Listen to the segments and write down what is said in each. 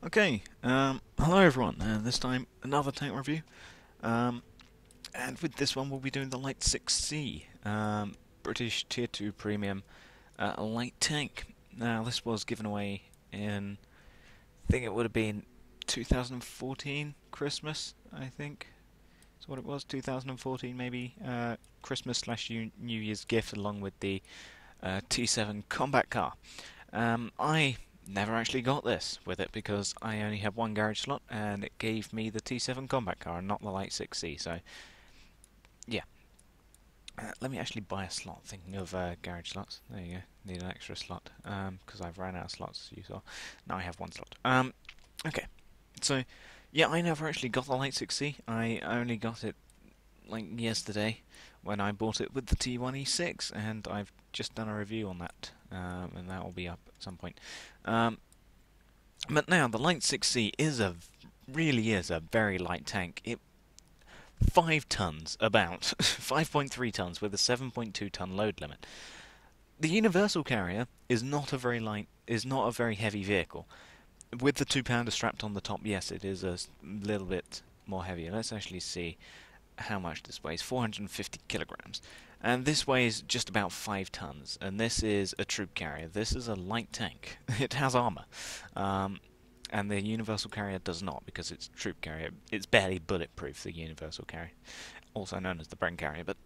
Okay, hello everyone, this time another tank review, um, and with this one we'll be doing the Light 6C, British Tier 2 Premium light tank. Now this was given away in, I think it would have been 2014 Christmas, I think, that's what it was, 2014 maybe, Christmas slash New Year's gift along with the T7 combat car. I never actually got this with it because I only had one garage slot and it gave me the T7 combat car and not the Light 6C. So, yeah. Let me actually buy a slot. Thinking of garage slots. There you go. Need an extra slot because I've ran out of slots, as you saw. Now I have one slot. Okay. So, yeah, I never actually got the Light 6C. I only got it like yesterday when I bought it with the T1E6, and I've just done a review on that, and that will be up at some point. But now the Light 6C really is a very light tank. It 5 tons about 5.3 tons with a 7.2 ton load limit. The universal carrier is not a very heavy vehicle. With the 2-pounder strapped on the top, yes, it is a little bit more heavier. Let's actually see how much this weighs. 450 kilograms. And this weighs just about 5 tons. And this is a troop carrier. This is a light tank. It has armor. And the universal carrier does not, because it's troop carrier. It's barely bulletproof, the universal carrier, also known as the Bren carrier. But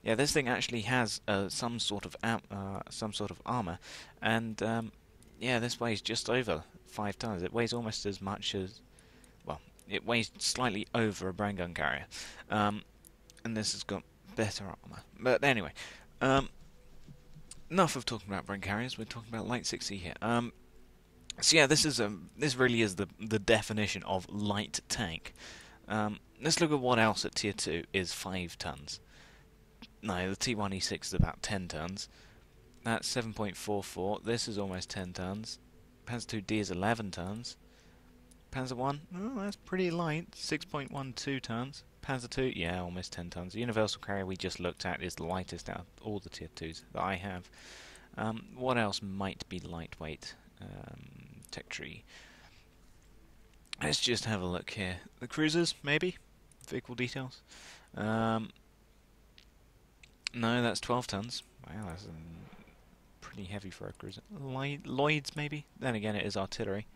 yeah, this thing actually has some sort of armor, and yeah, this weighs just over 5 tons. It weighs almost as much as, well, it weighs slightly over a Bren gun carrier, and this has got better armor. But anyway, enough of talking about Bren carriers. We're talking about Light 6C here. So yeah, this really is the definition of light tank. Let's look at what else at Tier 2 is 5 tons. No, the T1E6 is about 10 tons. That's 7.44. This is almost 10 tons. Panzer 2D is 11 tons. Panzer 1, oh, that's pretty light, 6.12 tons. Panzer 2, yeah, almost 10 tons. The universal carrier we just looked at is the lightest out of all the Tier 2s that I have. What else might be lightweight? Tech tree. Let's just have a look here. The cruisers, maybe? Vehicle details. No, that's 12 tons. Wow, that's pretty heavy for a cruiser. Lloyd's, maybe? Then again, it is artillery.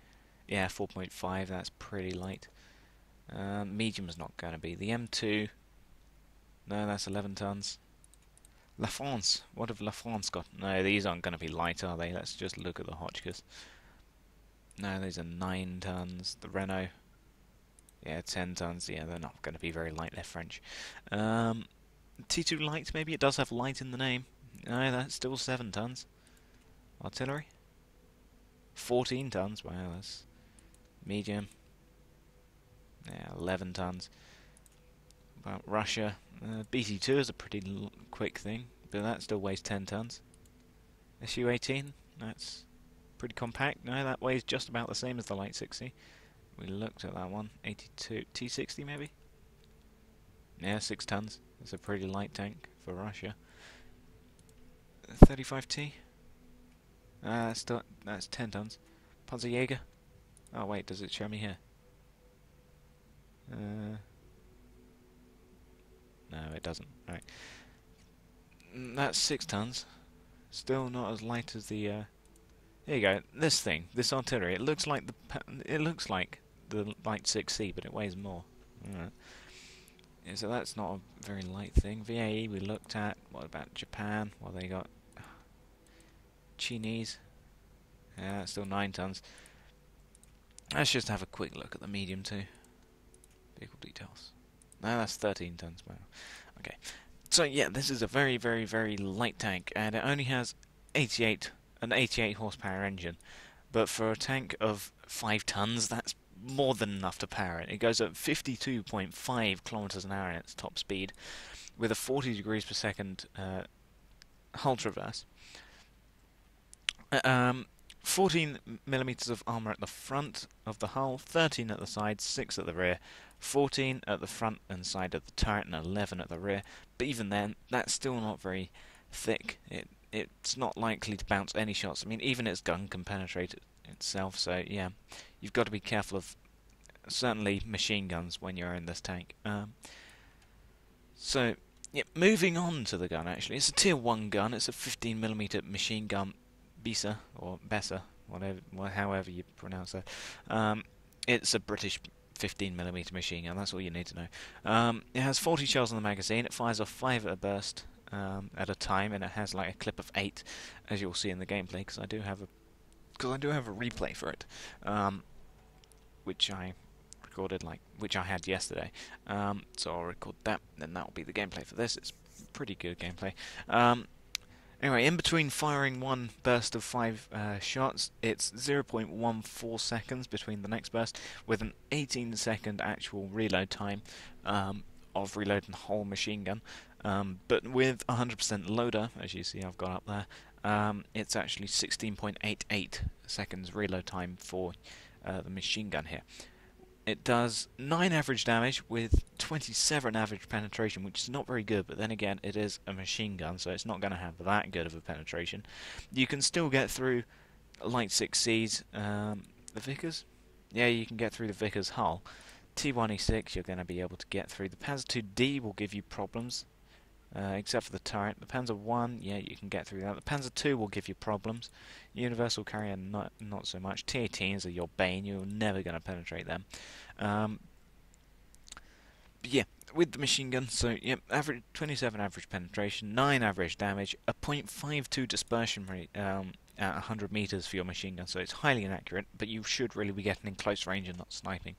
Yeah, 4.5, that's pretty light. Medium's not going to be. The M2, no, that's 11 tons. La France, what have La France got? No, these aren't going to be light, are they? Let's just look at the Hotchkiss. No, these are 9 tons. The Renault, yeah, 10 tons. Yeah, they're not going to be very light. They're French. T2 light, maybe it does have light in the name. No, that's still 7 tons. Artillery, 14 tons. Wow, that's medium. Yeah, 11 tons. About Russia, BT2 is a pretty quick thing, but that still weighs 10 tons. SU-18, that's pretty compact. No, that weighs just about the same as the Light 6C. We looked at that one. 82 T60 maybe. Yeah, 6 tons. It's a pretty light tank for Russia. 35T. That's 10 tons. Panzerjäger. Oh wait, does it show me here? No, it doesn't. Right. That's 6 tons. Still not as light as the. Here you go. This thing, this artillery. It looks like the Light 6C, but it weighs more. Right. Yeah, so that's not a very light thing. VAE we looked at. What about Japan? Well, they got Chinese. Yeah, that's still 9 tons. Let's just have a quick look at the medium too. Vehicle details. No, that's 13 tons. Wow. Okay. So yeah, this is a very, very, very light tank, and it only has an 88 horsepower engine. But for a tank of 5 tons, that's more than enough to power it. It goes at 52.5 kilometers an hour in its top speed, with a 40 degrees per second hull traverse. 14 millimeters of armor at the front of the hull, 13 at the side, 6 at the rear, 14 at the front and side of the turret, and 11 at the rear. But even then, that's still not very thick. It's not likely to bounce any shots. I mean, even its gun can penetrate it itself. So yeah, you've got to be careful of certainly machine guns when you're in this tank. So, yeah, moving on to the gun. Actually, it's a tier 1 gun. It's a 15mm machine gun, Bisa or Bessa, whatever, however you pronounce that. It's a British 15mm machine gun. That's all you need to know. It has 40 shells in the magazine. It fires off 5 at a burst at a time, and it has like a clip of 8, as you'll see in the gameplay. Because I do have a replay for it, which I recorded, which I had yesterday. So I'll record that, and that'll be the gameplay for this. It's pretty good gameplay. Anyway, in between firing one burst of 5 shots, it's 0.14 seconds between the next burst, with an 18-second actual reload time of reloading the whole machine gun. But with 100% loader, as you see I've got up there, it's actually 16.88 seconds reload time for the machine gun here. It does 9 average damage with 27 average penetration, which is not very good, but then again, it is a machine gun, so it's not going to have that good of a penetration. You can still get through Light 6C's, the Vickers? Yeah, you can get through the Vickers hull. T1E6 you're going to be able to get through. The Panzer 2D will give you problems, except for the turret. The Panzer 1, yeah, you can get through that. The Panzer 2 will give you problems. Universal Carrier, not so much. T-18s are your bane. You're never going to penetrate them. But yeah, with the machine gun, so yeah, 27 average penetration, 9 average damage, a .52 dispersion rate at 100 meters for your machine gun, so it's highly inaccurate, but you should really be getting in close range and not sniping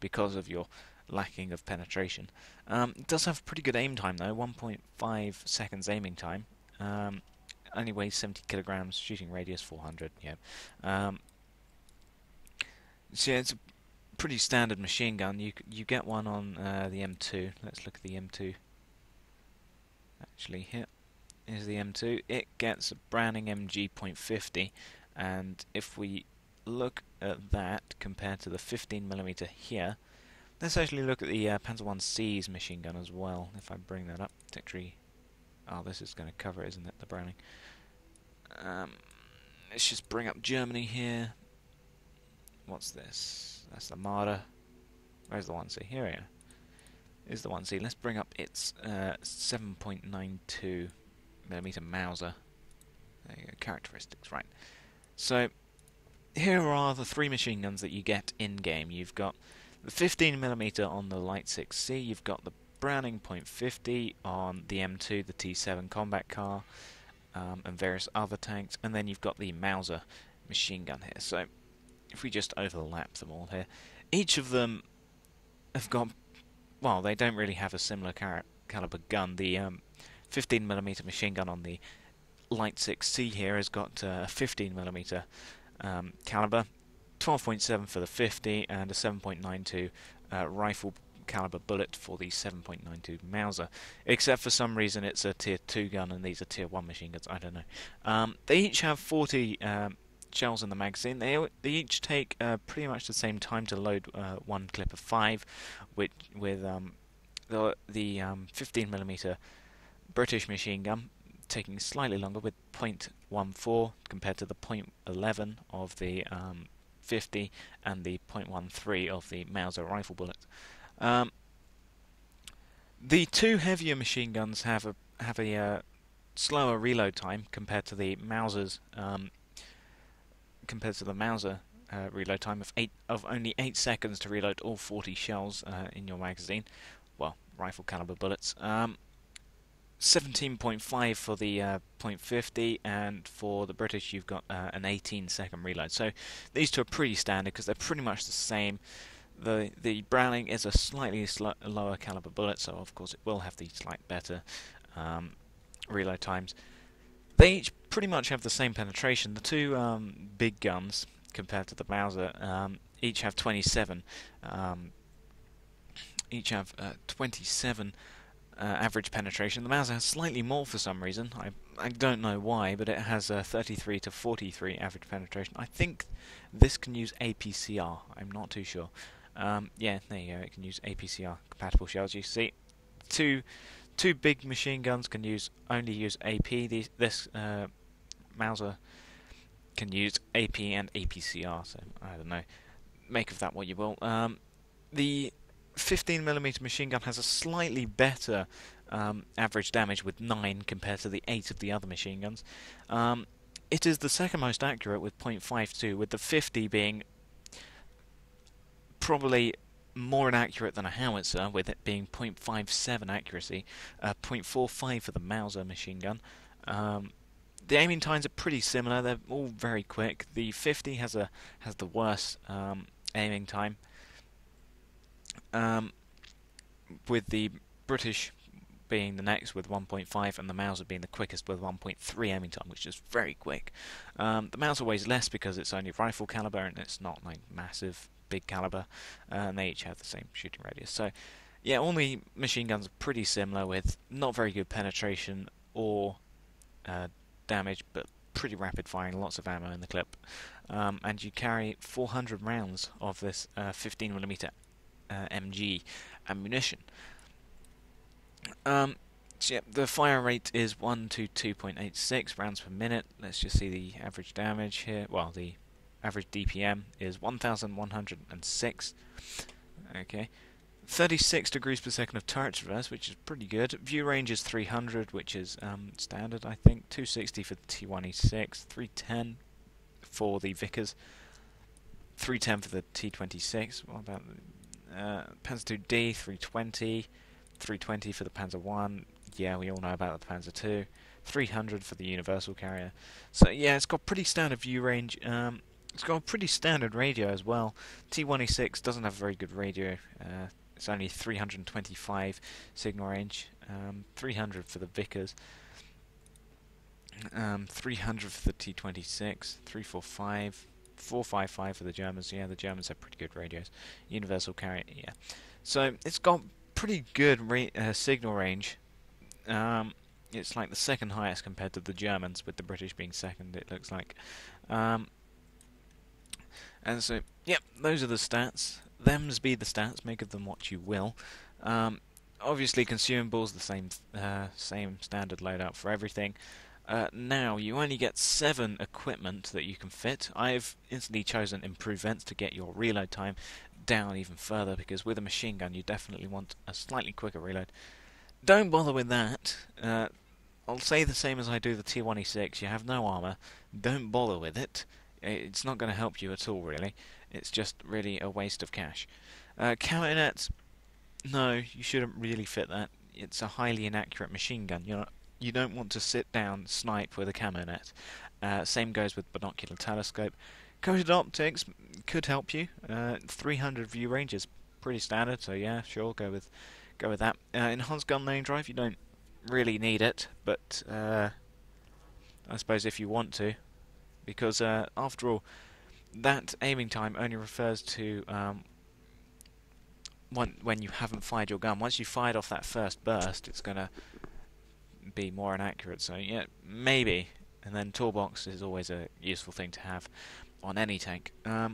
because of your lacking of penetration. It does have pretty good aim time though, 1.5 seconds aiming time. Only weighs 70 kilograms, shooting radius 400. Yeah. So yeah, it's a pretty standard machine gun. You get one on the M2. Let's look at the M2. Actually, here's the M2. It gets a Browning MG .50, and if we look at that compared to the 15mm here, let's actually look at the Panzer 1C's machine gun as well. If I bring that up, actually, oh, this is going to cover it, isn't it? The Browning. Let's just bring up Germany here. What's this? That's the Marder. Where's the 1C? Here we go. Is the 1C. Let's bring up its 7.92mm Mauser. There you go. Characteristics, right. So here are the 3 machine guns that you get in game. You've got the 15mm on the Light 6C. You've got the Browning .50 on the M2, the T7 combat car, and various other tanks, and then you've got the Mauser machine gun here. So if we just overlap them all here, each of them have got, well, they don't really have a similar caliber gun. The 15mm machine gun on the Light 6C here has got a 15mm caliber, 12.7 for the 50, and a 7.92 rifle caliber bullet for the 7.92 Mauser. Except for some reason it's a tier 2 gun and these are tier 1 machine guns. I don't know. They each have 40 shells in the magazine. They each take pretty much the same time to load one clip of 5, with the 15mm British machine gun taking slightly longer with .14 compared to the .11 of the 50 and the .13 of the Mauser rifle bullet. The 2 heavier machine guns have a slower reload time compared to the Mauser's reload time of only 8 seconds to reload all 40 shells in your magazine. Well, rifle caliber bullets. 17.5 for the .50, and for the British you've got an 18-second reload. So these 2 are pretty standard because they're pretty much the same. The Browning is a slightly lower caliber bullet, so of course it will have the slight better reload times. They each pretty much have the same penetration. The 2 big guns compared to the Mauser each have 27. Each have 27 average penetration. The Mauser has slightly more for some reason. I don't know why, but it has 33 to 43 average penetration. I think this can use APCR. I'm not too sure. Yeah, there you go. It can use APCR compatible shells. You see, two big machine guns can only use AP. This Mauser can use AP and APCR. So I don't know. make of that what you will. The 15mm machine gun has a slightly better average damage with 9 compared to the 8 of the other machine guns. It is the second most accurate with 0.52, with the 50 being probably more inaccurate than a howitzer, with it being 0.57 accuracy, 0.45 for the Mauser machine gun. The aiming times are pretty similar; they're all very quick. The 50 has the worst aiming time, with the British being the next with 1.5, and the Mauser being the quickest with 1.3 aiming time, which is very quick. The Mauser weighs less because it's only rifle caliber and it's not like massive big caliber, and they each have the same shooting radius. So yeah, all the machine guns are pretty similar, with not very good penetration or damage, but pretty rapid firing, lots of ammo in the clip. And you carry 400 rounds of this 15mm MG ammunition. So yeah, the fire rate is 1 to 2.86 rounds per minute. Let's just see the average damage here. Well, the average DPM is 1,106. Okay. 36 degrees per second of turret traverse, which is pretty good. View range is 300, which is standard, I think. 260 for the T1E6, 310 for the Vickers, 310 for the T26. What about the Panzer II-D? 320, 320 for the Panzer I. Yeah, we all know about the Panzer II. 300 for the Universal Carrier. So yeah, it's got pretty standard view range. It's got a pretty standard radio as well. T1E6 doesn't have a very good radio. It's only 325 signal range. 300 for the Vickers. 300 for the T26. 345. 455 for the Germans. Yeah, the Germans have pretty good radios. Universal Carrier, yeah. So it's got pretty good signal range. It's like the second highest compared to the Germans, with the British being second, it looks like. And so, yep, those are the stats. Them's be the stats, make of them what you will. Obviously, consumables, the same standard loadout for everything. Now, you only get 7 equipment that you can fit. I've instantly chosen Improve Vents to get your reload time down even further, because with a machine gun you definitely want a slightly quicker reload. Don't bother with that. I'll say the same as I do the T1E6. You have no armour. Don't bother with it. It's not going to help you at all, really. It's just really a waste of cash. Camo net, no, you shouldn't really fit that. It's a highly inaccurate machine gun. You don't want to sit down, snipe with a camo net. Same goes with binocular telescope. Coated optics could help you. 300 view range is pretty standard, so yeah, sure, go with that. Enhanced gun lane drive, you don't really need it, but I suppose if you want to, because after all, that aiming time only refers to when you haven't fired your gun. Once you fired off that first burst, it's going to be more inaccurate. So yeah, maybe. And then toolbox is always a useful thing to have on any tank. Yeah,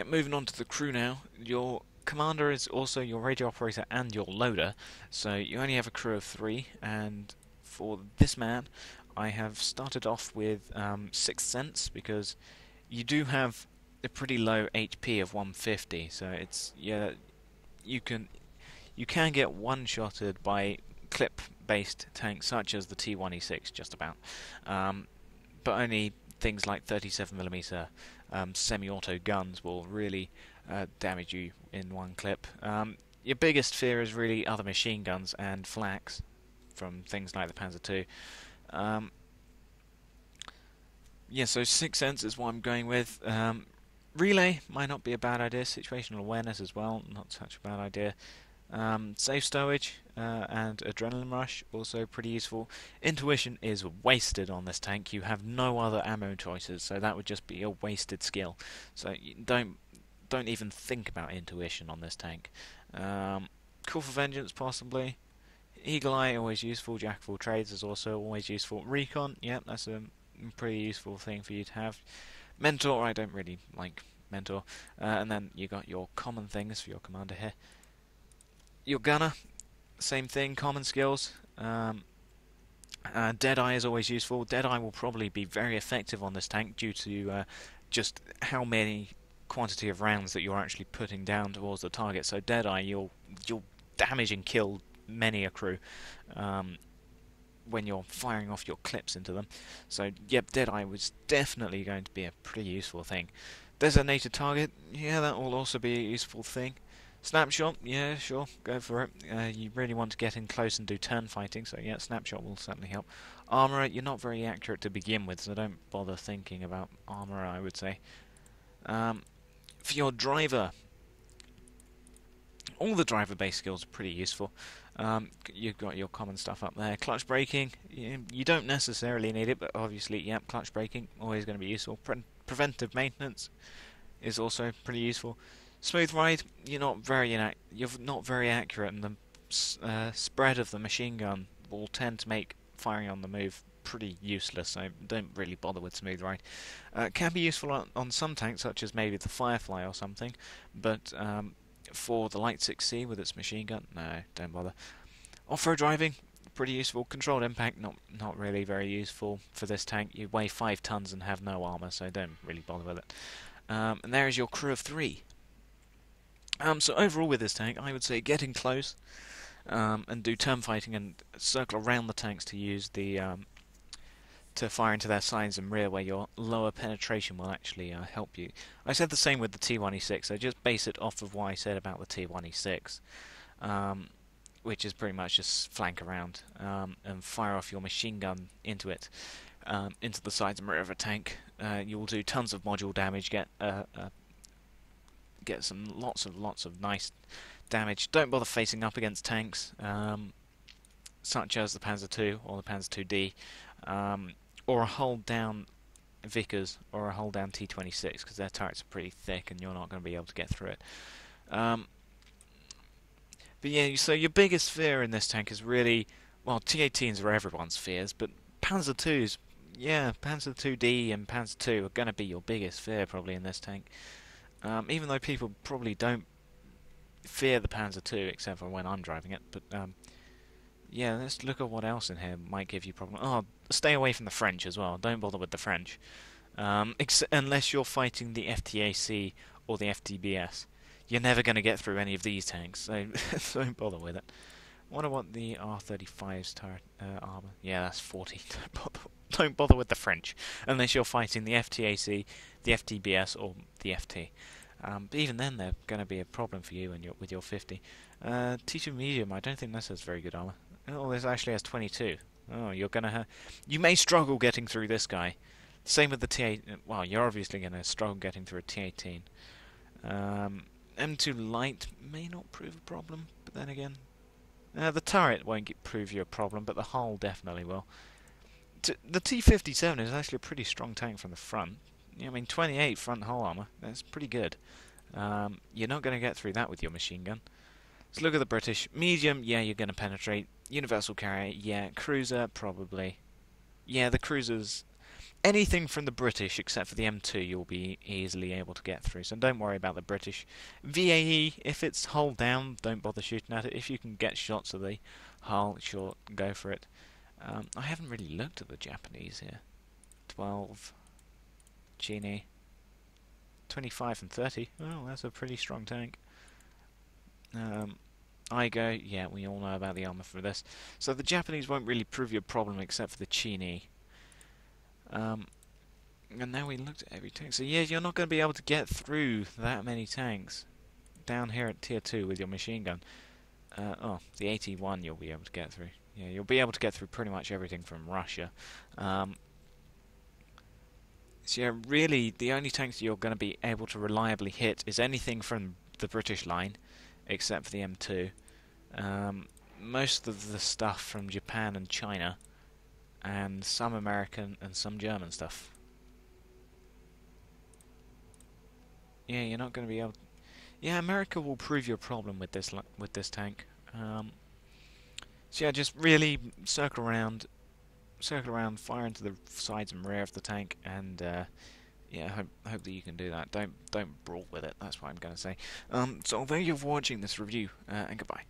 moving on to the crew now. Your commander is also your radio operator and your loader, so you only have a crew of 3, and for this man I have started off with Sixth Sense, because you do have a pretty low HP of 150, so it's, yeah, you can get one-shotted by clip-based tanks such as the T1E6, just about, but only things like 37mm semi-auto guns will really damage you in one clip. Your biggest fear is really other machine guns and flaks from things like the Panzer II. Yeah, so Sixth Sense is what I'm going with. Relay might not be a bad idea. Situational awareness as well, not such a bad idea. Safe stowage and adrenaline rush, also pretty useful. Intuition is wasted on this tank. You have no other ammo choices, so that would just be a wasted skill. So you don't even think about intuition on this tank. Call for Vengeance, possibly. Eagle Eye, always useful. Jack of all trades is also always useful. Recon, yeah, that's a pretty useful thing for you to have. Mentor, I don't really like Mentor. And then you got your common things for your commander here. Your gunner, same thing, common skills. Deadeye is always useful. Deadeye will probably be very effective on this tank due to just how many quantity of rounds that you're actually putting down towards the target. So Deadeye, you'll damage and kill many a crew when you're firing off your clips into them. So yep, Deadeye was definitely going to be a pretty useful thing. Designated target, yeah, that will also be a useful thing. Snapshot, yeah, sure, go for it. You really want to get in close and do turn fighting, so yeah, snapshot will certainly help. Armour, you're not very accurate to begin with, so don't bother thinking about Armour, I would say. For your driver, all the driver-based skills are pretty useful. You've got your common stuff up there. Clutch braking, you don't necessarily need it, but obviously, yeah, clutch braking, always going to be useful. Preventive maintenance is also pretty useful. Smooth ride, you're not very accurate, and the spread of the machine gun will tend to make firing on the move pretty useless, so don't really bother with smooth ride. Can be useful on some tanks, such as maybe the Firefly or something, but for the Light VIC with its machine gun, no, don't bother. Off-road driving, pretty useful. Controlled impact, not really very useful for this tank. You weigh 5 tons and have no armor, so don't really bother with it. And there is your crew of 3. So overall with this tank, I would say get in close and do turn fighting and circle around the tanks to use the to fire into their sides and rear, where your lower penetration will actually help you. I said the same with the T1E6, so just base it off of what I said about the T1E6, which is pretty much just flank around and fire off your machine gun into it, into the sides and rear of a tank. You will do tons of module damage, get some lots of nice damage. Don't bother facing up against tanks, such as the Panzer II or the Panzer IID, or a hold down Vickers or a hold down T26, because their turrets are pretty thick and you're not going to be able to get through it. But yeah, so your biggest fear in this tank is really, well, T18s are everyone's fears, but Panzer IIs, yeah, Panzer IID and Panzer II are going to be your biggest fear probably in this tank. Even though people probably don't fear the Panzer II, except for when I'm driving it, but yeah, let's look at what else in here might give you problem. Oh, stay away from the French as well. Don't bother with the French, unless you're fighting the FTAC or the FTBS. You're never going to get through any of these tanks, so don't bother with it. I wonder what the R35's turret armor. Yeah, that's 40. Don't bother with the French, unless you're fighting the FTAC, the FTBS, or the FT. But even then, they're going to be a problem for you with your 50. T2 medium, I don't think this has very good armor. Oh, this actually has 22. Oh, you may struggle getting through this guy. Same with the T8. Well, you're obviously going to struggle getting through a T18. M2 light may not prove a problem, but then again, the turret won't prove you a problem, but the hull definitely will. The T57 is actually a pretty strong tank from the front. I mean, 28 front hull armor, that's pretty good. You're not going to get through that with your machine gun. Let's look at the British. Medium, yeah, you're going to penetrate. Universal carrier, yeah. Cruiser, probably. Yeah, the cruisers, anything from the British except for the M2 you'll be easily able to get through, so don't worry about the British. VAE, if it's hull down, don't bother shooting at it. If you can get shots of the hull, sure, go for it. I haven't really looked at the Japanese here. 12, Genie, 25 and 30. Oh, that's a pretty strong tank. Igo, yeah, we all know about the armor for this. So the Japanese won't really prove you a problem except for the Chini. And now we looked at every tank. So yeah, you're not going to be able to get through that many tanks down here at tier 2 with your machine gun. Oh, the 81 you'll be able to get through. Yeah, you'll be able to get through pretty much everything from Russia. So yeah, really, the only tanks you're going to be able to reliably hit is anything from the British line, except for the M2. Most of the stuff from Japan and China, and some American and some German stuff. Yeah, you're not going to be able. Yeah, America will prove you a problem with this tank. So yeah, just really circle around, fire into the sides and rear of the tank, and yeah, hope that you can do that. Don't brawl with it. That's what I'm going to say. So thank you for watching this review, and goodbye.